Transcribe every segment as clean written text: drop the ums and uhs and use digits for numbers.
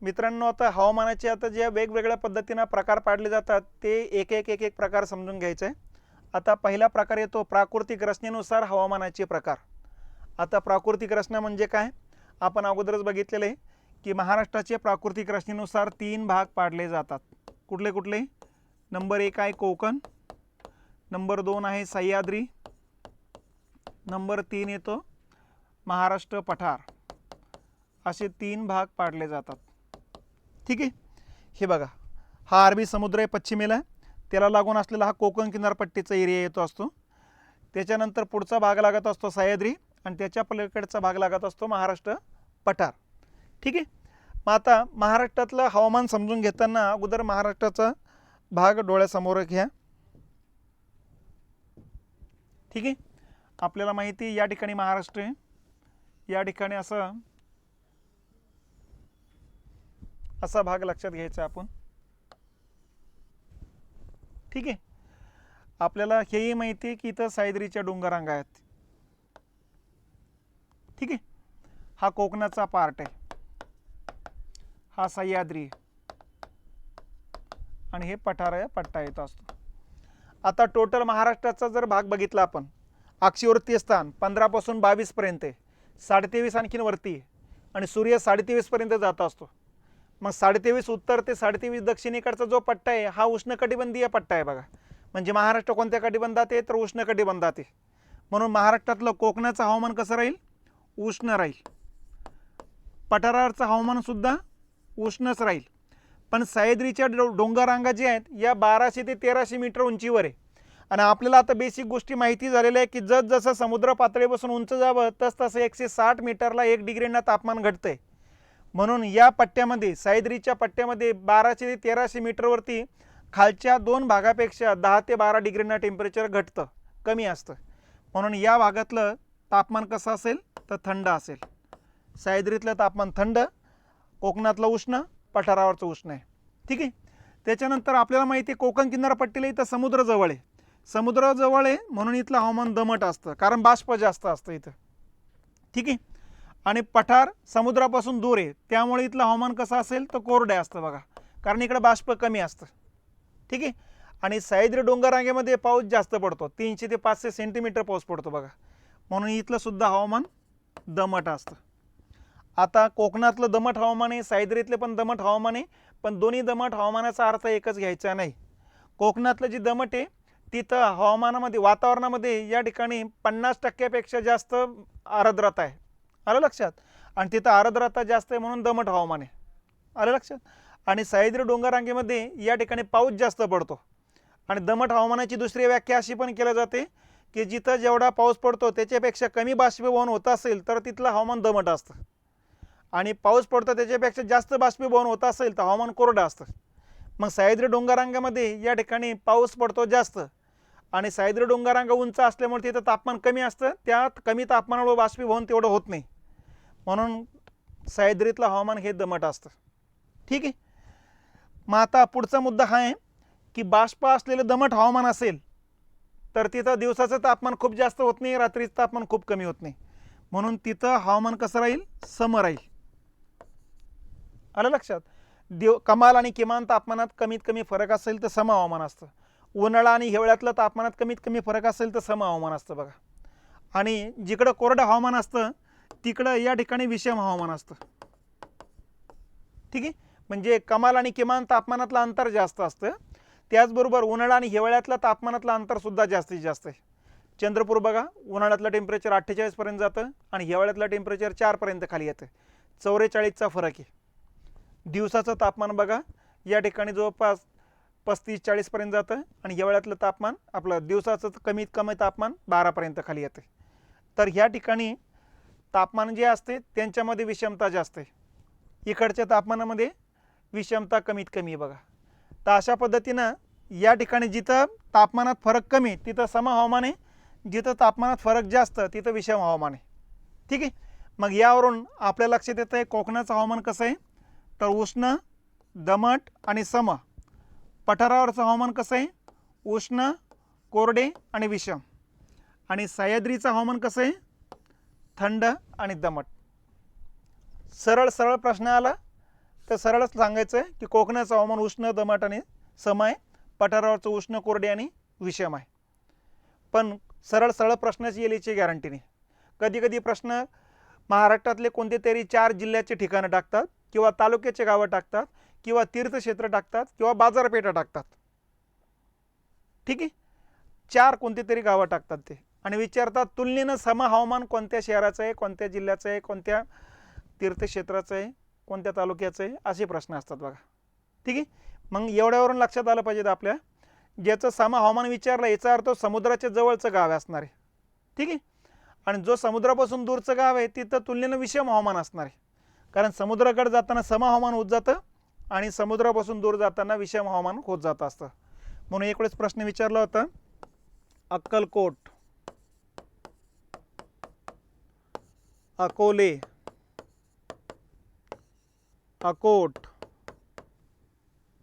मित्रांनो, आता हवामानाचे आता जे वेगवेगळ्या पद्धतीने प्रकार पाडले जातात ते एक एक एक एक प्रकार समजून घ्यायचे आहे. आता पहिला प्रकार येतो प्राकृतिक रचनेनुसार हवामानाचे प्रकार. आता प्राकृतिक रचना म्हणजे काय, आपण अगोदरच बघितलेले आहे की महाराष्ट्राचे प्राकृतिक रचनेनुसार 3 भाग पाडले जातात. कुठले कुठले? नंबर 1 आहे कोकण, नंबर 2 आहे सह्याद्री, नंबर 3 येतो महाराष्ट्र पठार. असे 3 भाग पाडले जातात. ठीक आहे. हे बघा, हा अरबी समुद्र आहे पश्चिमेला, त्याला लागून असलेला हा कोकण किनारपट्टीचा एरिया येतो असतो. त्याच्यानंतर पुढचा भाग लागत असतो सह्याद्री आणि त्याच्या पलीकडचा भाग लागत असतो महाराष्ट्र पठार. ठीक आहे. मग आता महाराष्ट्रातलं हवामान समजून घेताना अगोदर महाराष्ट्राचा भाग डोळ्यासमोर घ्या. ठीक आहे. आपल्याला माहिती आहे या ठिकाणी महाराष्ट्र आहे, या ठिकाणी असा भाग लक्षात घ्यायचा आपण. ठीक आहे. आपल्याला हेही माहिती आहे की इथं सह्याद्रीच्या डोंगररांगा आहेत. ठीक आहे. हा कोकणाचा पार्ट आहे, हा सह्याद्री आणि हे पठार पट्टा येत असतो. आता टोटल महाराष्ट्राचा जर भाग बघितला आपण, अक्षीवृत्तीय स्थान 15 पासून 22 पर्यंत आहे, 23.5 आणखीन वरती आहे आणि सूर्य 23.5 पर्यंत जात असतो. मग 23.5 उत्तर ते 23.5 दक्षिणेकडचा जो पट्टा आहे हा उष्णकटिबंधीय पट्टा आहे बघा. म्हणजे महाराष्ट्र कोणत्या कटिबंधात आहे तर उष्णकटिबंधात आहे. म्हणून महाराष्ट्रातलं कोकणाचं हवामान कसं राहील? उष्ण राहील. पठारावरचं हवामान सुद्धा उष्णच राहील. पण सह्याद्रीच्या डोंगररांगा जे आहेत या 1200 ते 1300 मीटर उंचीवर आहे. आणि आपल्याला आता बेसिक गोष्टी माहिती झालेल्या आहे की जसं समुद्र पातळीपासून उंच जावं तसं 160 मीटरला 1 डिग्रीनं तापमान घटतंय. म्हणून या पट्ट्यामध्ये, सह्याद्रीच्या पट्ट्यामध्ये 1200 ते 1300 मीटरवरती खालच्या 2 भागापेक्षा 10 ते 12 डिग्रींना टेम्परेचर घटतं, कमी असतं. म्हणून या भागातलं तापमान कसं असेल तर थंड असेल. सह्याद्रीतलं तापमान थंड, कोकणातलं उष्ण, पठारावरचं उष्ण आहे. ठीक आहे. त्याच्यानंतर आपल्याला माहिती आहे कोकण किनारपट्टीला इथं समुद्र जवळ आहे. समुद्र जवळ आहे म्हणून इथलं हवामान दमट असतं, कारण बाष्प जास्त असतं इथं. ठीक आहे. आणि पठार समुद्रापासून दूर आहे त्यामुळे इथलं हवामान कसं असेल तर कोरडे असतं बघा, कारण इकडे बाष्प कमी असतं. ठीक आहे. आणि सह्याद्री डोंगररांगेमध्ये पाऊस जास्त पडतो, 300 ते 500 सेंटीमीटर पाऊस पडतो बघा. म्हणून इथलं सुद्धा हवामान दमट असतं. आता कोकणातलं दमट हवामान आहे, सह्याद्रीतले पण दमट हवामान आहे, पण दोन्ही दमट हवामानाचा अर्थ एकच घ्यायचा नाही. कोकणातलं जे दमट आहे तिथं हवामानामध्ये, वातावरणामध्ये या ठिकाणी 50% जास्त आर्द्रता आहे. आलं लक्षात? आणि तिथं आर्द्रता जास्त आहे म्हणून दमट हवामान आहे. आलं लक्षात? आणि सह्याद्री डोंगररांगेमध्ये या ठिकाणी पाऊस जास्त पडतो. आणि दमट हवामानाची दुसरी व्याख्या अशी पण केली जाते की जिथं जेवढा पाऊस पडतो त्याच्यापेक्षा कमी बाष्पीभवन होत असेल तर तिथलं हवामान दमट असतं. आणि पाऊस पडतो त्याच्यापेक्षा जास्त बाष्पीभवन होत असेल तर हवामान कोरडं असतं. मग सह्याद्री डोंगररांगेमध्ये या ठिकाणी पाऊस पडतो जास्त आणि सह्याद्री डोंगररांगा उंच असल्यामुळे तिथं तापमान कमी असतं, त्यात कमी तापमानामुळे बाष्पीभवन तेवढं होत नाही, म्हणून सह्याद्रीतलं हवामान हे दमट असतं. ठीक आहे. मग आता पुढचा मुद्दा हा आहे की बाष्प असलेलं दमट हवामान असेल तर तिथं दिवसाचं तापमान खूप जास्त होत नाही, रात्रीचं तापमान खूप कमी होत नाही, म्हणून तिथं हवामान कसं राहील? सम राहील. आलं लक्षात? कमाल आणि किमान तापमानात कमीत कमी फरक असेल तर सम हवामान असतं. उन्हाळा आणि हिवाळ्यातलं तापमानात कमीत कमी फरक असेल तर सम हवामान असतं बघा. आणि जिकडं कोरडं हवामान असतं तिकडं या ठिकाणी विषम हवामान असतं. ठीक आहे. म्हणजे कमाल आणि किमान तापमानातलं अंतर जास्त असतं. त्याचबरोबर उन्हाळा आणि हिवाळ्यातलं तापमानातलं अंतर सुद्धा जास्तीत जास्त आहे. चंद्रपूर बघा, उन्हाळ्यातलं टेम्परेचर 48 पर्यंत जातं आणि हिवाळ्यातलं टेम्परेचर 4 पर्यंत खाली येतं. 44चा फरक आहे. दिवसाचं तापमान बघा, या ठिकाणी जवळपास 35-40 पर्यंत जातं आणि हिवाळ्यातलं तापमान, आपलं दिवसाचं कमीत कमी तापमान 12 पर्यंत खाली येते. तर ह्या ठिकाणी तापमान जे असते त्यांच्यामध्ये विषमता जास्त आहे, इकडच्या तापमानामध्ये विषमता कमीत कमी आहे बघा. तर अशा पद्धतीनं या ठिकाणी जिथं तापमानात फरक कमी तिथं सम हवामान आहे, जिथं तापमानात फरक जास्त तिथं विषम हवामान आहे. ठीक आहे. मग यावरून आपल्या लक्षात येतं आहे कोकणाचं हवामान कसं आहे तर उष्ण, दमट आणि सम. पठारावरचं हवामान कसं आहे? उष्ण, कोरडे आणि विषम. आणि सह्याद्रीचं हवामान कसं आहे? थंड आणि दमट. सरळ सरळ प्रश्न आला तर सरळच सांगायचं आहे की कोकणाचं हवामान उष्ण दमट आणि सम आहे, पठारावरचं उष्ण कोरडे आणि विषम आहे. पण सरळ सरळ प्रश्नाची येईल याची गॅरंटी नाही. कधी कधी प्रश्न महाराष्ट्रातले कोणते तरी 4 जिल्ह्याचे ठिकाणं टाकतात किंवा तालुक्याचे गावं टाकतात किंवा तीर्थक्षेत्र टाकतात किंवा बाजारपेठा टाकतात. ठीक आहे, 4 कोणते तरी गावं टाकतात ते आणि विचारतात तुलनेनं सम हवामान कोणत्या शहराचं आहे, कोणत्या जिल्ह्याचं आहे, कोणत्या तीर्थक्षेत्राचं आहे, कोणत्या तालुक्याचं आहे, असे प्रश्न असतात बघा. ठीक आहे, मग एवढ्यावरून लक्षात आलं पाहिजे आपल्या ज्याचं सम हवामान विचारलं याचा अर्थ समुद्राच्या जवळचं गाव असणार आहे. ठीक आहे, आणि जो समुद्रापासून दूरचं गाव आहे तिथं तुलनेनं विषम हवामान असणार आहे, कारण समुद्राकडे जाताना सम हवामान होत जातं आणि समुद्रापासून दूर जाताना विषम हवामान होत जात असतं. म्हणून एक वेळेस प्रश्न विचारला होता, अक्कलकोट, अकोले, अकोट,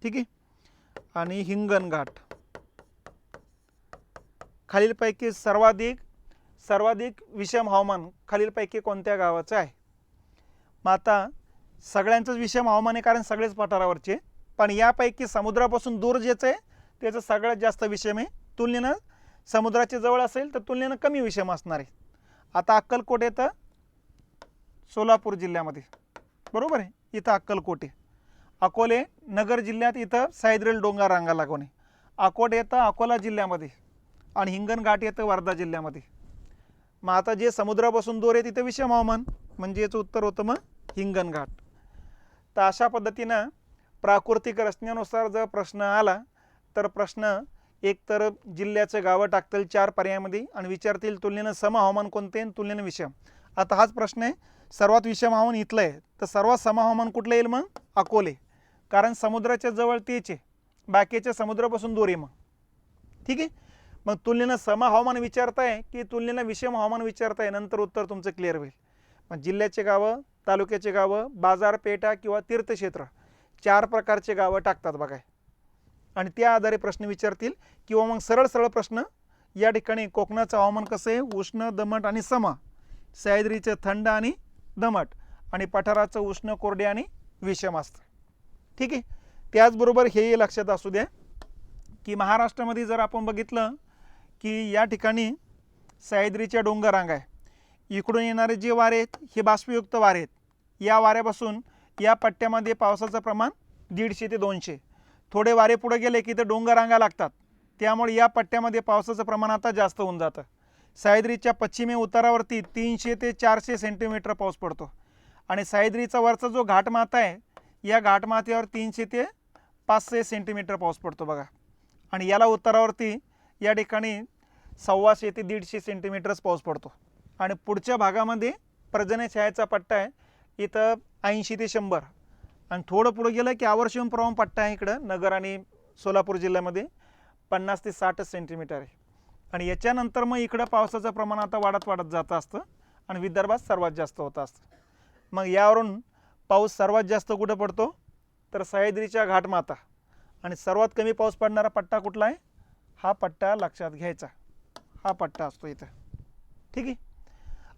ठीक आहे, आणि हिंगणघाट खालीलपैकी सर्वाधिक विषम हवामान खालीलपैकी कोणत्या गावाचं आहे. मग आता सगळ्यांचंच विषम हवामान आहे कारण सगळेच पठारावरचे, पण यापैकी समुद्रापासून दूर ज्याचं आहे त्याचं सगळ्यात जास्त विषम आहे. तुलनेनं समुद्राच्या जवळ असेल तर तुलनेनं कमी विषम असणार आहे. आता अक्कलकोट येतं सोलापूर जिल्ह्यामध्ये, बरोबर आहे, इथं अक्कलकोट आहे. अकोले नगर जिल्ह्यात, इथं सह्याद्री डोंगर रांगा लागून आहे. अकोट येतं अकोला जिल्ह्यामध्ये आणि हिंगणघाट येतं वर्धा जिल्ह्यामध्ये. मग आता जे समुद्रापासून दूर आहे तिथं विषम हवामान, म्हणजे याचं उत्तर होतं मग हिंगणघाट. तर अशा पद्धतीनं प्राकृतिक रचनेनुसार जर प्रश्न आला तर प्रश्न एकतर जिल्ह्याचं गावं टाकतील 4 पर्यायामध्ये आणि विचारतील तुलनेनं सम हवामान कोणते आणि तुलनेनं विषम. आता हाच प्रश्न आहे, सर्वात विषम हवामान इथलं आहे तर सर्वात सम हवामान कुठलं येईल मग अकोले, कारण समुद्राच्या जवळ तेच आहे, बाकीच्या समुद्रापासून दूर आहे. मग ठीक आहे, मग तुलनेनं सम हवामान विचारताय की तुलनेनं विषम हवामान विचारताय, नंतर उत्तर तुमचं क्लिअर होईल. मग जिल्ह्याचे गावं, तालुक्याचे गावं, बाजारपेठा किंवा तीर्थक्षेत्र 4 प्रकारचे गावं टाकतात बघा आणि त्या आधारे प्रश्न विचारतील. किंवा मग सरळ प्रश्न या ठिकाणी कोकणाचं हवामान कसं आहे, उष्ण दमट आणि सम, सह्याद्रीचं थंड आणि दमट आणि पठाराचं उष्ण कोरडे आणि विषम असतं. ठीक आहे, त्याचबरोबर हे लक्षात असू द्या की महाराष्ट्रामध्ये जर आपण बघितलं की या ठिकाणी सह्याद्रीच्या डोंगर रांगा आहे, इकडून येणारे जे वारे आहेत हे बाष्पयुक्त वारे आहेत. या वाऱ्यापासून या पट्ट्यामध्ये पावसाचं प्रमाण 150 ते 200. थोडे वारे पुढे गेले की ते डोंगर रांगा लागतात, त्यामुळे या पट्ट्यामध्ये पावसाचं प्रमाण आता जास्त होऊन जातं. सह्याद्रीच्या पश्चिमे उतारावरती 300 ते 400 सेंटीमीटर पाऊस पडतो आणि सह्याद्रीचा वरचा जो घाटमाथा आहे या घाटमाथ्यावर 300 ते 500 सेंटीमीटर पाऊस पडतो बघा, आणि याला उतारावरती या ठिकाणी 125 ते 150 सेंटीमीटरच पाऊस पडतो. आणि पुढच्या भागामध्ये पर्जन्यछायाचा पट्टा आहे, इथं 80 ते 100, आणि थोडं पुढे गेलं की आवर्षण प्रवाह पट्टा आहे इकडं नगर आणि सोलापूर जिल्ह्यामध्ये 50 ते 60 सेंटीमीटर आहे. आणि याच्यानंतर मग इकडं पावसाचं प्रमाण आता वाढत जातं असतं आणि विदर्भात सर्वात जास्त होतं असतं. मग यावरून पाऊस सर्वात जास्त कुठं पडतो तर सह्याद्रीच्या घाटमाथा, आणि सर्वात कमी पाऊस पडणारा पट्टा कुठला आहे, हा पट्टा लक्षात घ्यायचा, हा पट्टा असतो इथं. ठीक आहे,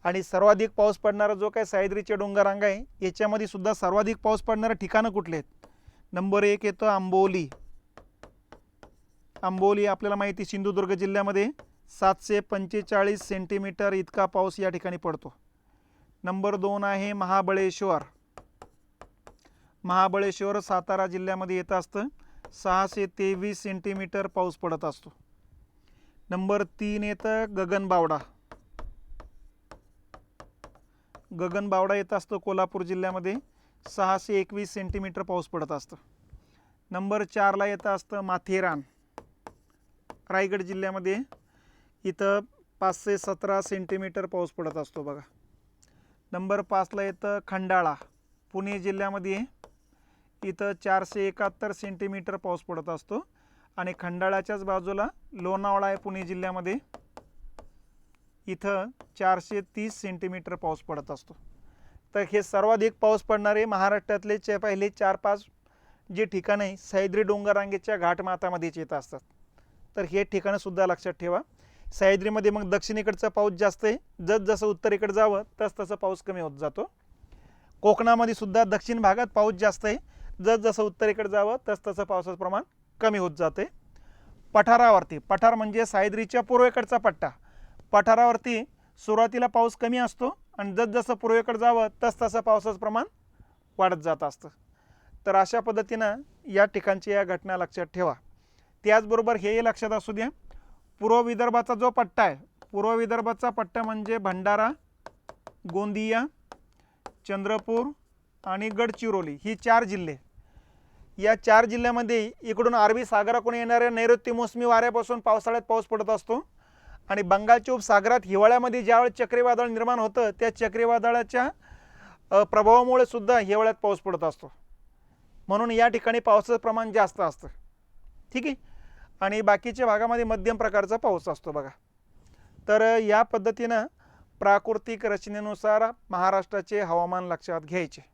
आणि सर्वाधिक पाऊस पडणारा जो काय सह्याद्रीचे डोंगर रांगा आहे याच्यामध्ये सुद्धा सर्वाधिक पाऊस पडणारे ठिकाणं कुठले आहेत. नंबर 1 येतो आंबोली. आंबोली आपल्याला माहिती सिंधुदुर्ग जिल्ह्यामध्ये 745 सेंटीमीटर इतका पाऊस या ठिकाणी पडतो. नंबर 2 आहे महाबळेश्वर. महाबळेश्वर सातारा जिल्ह्यामध्ये येत असतं, 623 सेंटीमीटर पाऊस पडत असतो. नंबर 3 येतं गगनबावडा. गगनबावडा येत असतो कोल्हापूर जिल्ह्यामध्ये, 621 सेंटीमीटर पाऊस पडत असतो. नंबर 4ला येतं असतं माथेरान रायगड जिल्ह्यामध्ये, इथं 517 सेंटीमीटर पाऊस पडत असतो बघा. नंबर 5ला येतं खंडाळा पुणे जिल्ह्यामध्ये, इथं 471 सेंटीमीटर पाऊस पडत असतो. आणि खंडाळाच्याच बाजूला लोणावळा आहे पुणे जिल्ह्यामध्ये, इथं 430 सेंटीमीटर पाऊस पडत असतो. तर हे सर्वाधिक पाऊस पडणारे महाराष्ट्रातले पहिले 4-5 जे ठिकाणं आहे सह्याद्री डोंगर रांगेच्या घाटमाथ्यामध्येच येत असतात. तर हे ठिकाणं सुद्धा लक्षात ठेवा. सह्याद्रीमध्ये मग दक्षिणेकडचा पाऊस जास्त आहे, जसं उत्तरेकडे जावं तसं पाऊस कमी होत जातो. कोकणामध्ये सुद्धा दक्षिण भागात पाऊस जास्त आहे, जसं उत्तरेकडे जावं तसं पावसाचं प्रमाण कमी होत जाते. पठारावरती, पठार म्हणजे सह्याद्रीच्या पूर्वेकडचा पट्टा, पठारावरती सुरुवातीला पाऊस कमी असतो आणि जसं पूर्वेकडे जावं तसं पावसाचं प्रमाण वाढत जात असतं. तर अशा पद्धतीनं या ठिकाणच्या या घटना लक्षात ठेवा. त्याचबरोबर हेही लक्षात असू द्या, पूर्व विदर्भाचा जो पट्टा आहे, पूर्व विदर्भाचा पट्टा म्हणजे भंडारा, गोंदिया, चंद्रपूर आणि गडचिरोली ही 4 जिल्हे. या 4 जिल्ह्यामध्ये इकडून अरबी सागराकडून येणाऱ्या नैऋत्य मोसमी वाऱ्यापासून पावसाळ्यात पाऊस पडत असतो आणि बंगालच्या उपसागरात हिवाळ्यामध्ये ज्यावेळेस चक्रीवादळ निर्माण होतं त्या चक्रीवादळाच्या प्रभावामुळे सुद्धा हिवाळ्यात पाऊस पडत असतो. म्हणून या ठिकाणी पावसाचं प्रमाण जास्त असतं. ठीक आहे. आणि बाकीच्या भागामध्ये मध्यम प्रकारचा पाऊस असतो बघा. तर या पद्धतीनं प्राकृतिक रचनेनुसार महाराष्ट्राचे हवामान लक्षात घ्यायचे.